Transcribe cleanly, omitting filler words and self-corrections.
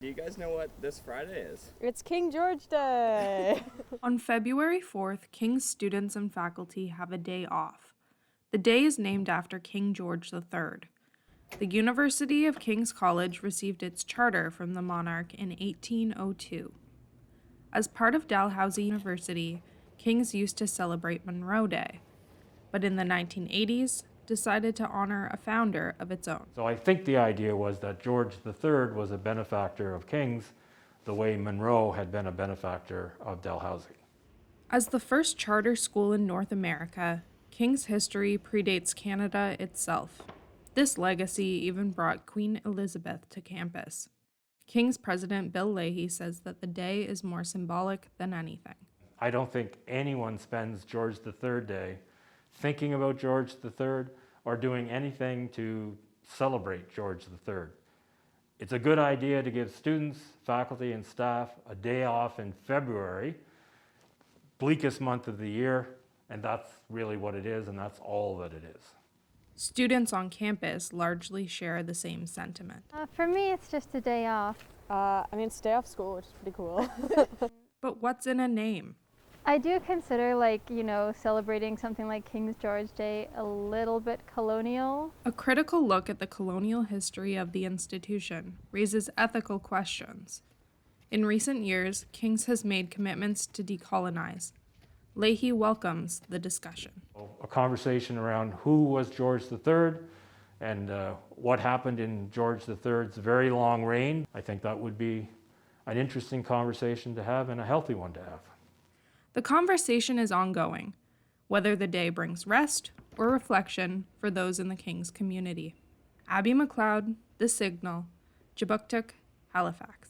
Do you guys know what this Friday is? It's King George Day! On February 4th, King's students and faculty have a day off. The day is named after King George III. The University of King's College received its charter from the monarch in 1802. As part of Dalhousie University, King's used to celebrate Monroe Day, but in the 1980s, decided to honor a founder of its own. So I think the idea was that George III was a benefactor of King's, the way Monroe had been a benefactor of Dalhousie. As the first charter school in North America, King's history predates Canada itself. This legacy even brought Queen Elizabeth to campus. King's president Bill Leahy says that the day is more symbolic than anything. I don't think anyone spends George III Day thinking about George III or doing anything to celebrate George III. It's a good idea to give students, faculty, and staff a day off in February, bleakest month of the year, and that's really what it is, and that's all that it is. Students on campus largely share the same sentiment. For me, it's just a day off. It's a day off school, which is pretty cool. But what's in a name? I do consider, celebrating something like King George Day a little bit colonial. A critical look at the colonial history of the institution raises ethical questions. In recent years, King's has made commitments to decolonize. Leahy welcomes the discussion. A conversation around who was George III and what happened in George III's very long reign. I think that would be an interesting conversation to have and a healthy one to have. The conversation is ongoing, whether the day brings rest or reflection for those in the King's community. Abby McLeod, The Signal, Kjipuktuk, Halifax.